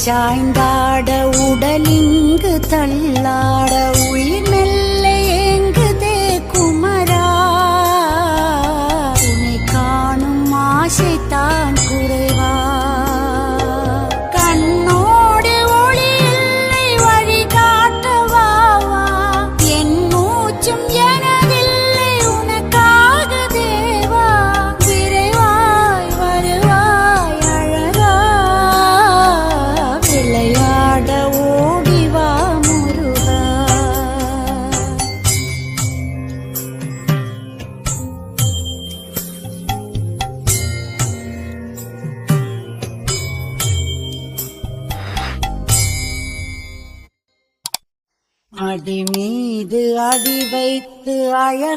சாய்ந்தாட உடலிங்கு தள்ளாட உயிர் மெல்ல ஏங்குதே குமரா உன்னை காணும் ஆசைத்தான் குறைவா கண்ணோடு ஒளி இல்லை வழி காட்டவாவா என் மூச்சும் எனதில்லை உனக்காக தேவா விரைவாய் வருவாய் அழகா விளையாட ஓடிவா முருகா அடி மீது அடி வைத்து அழக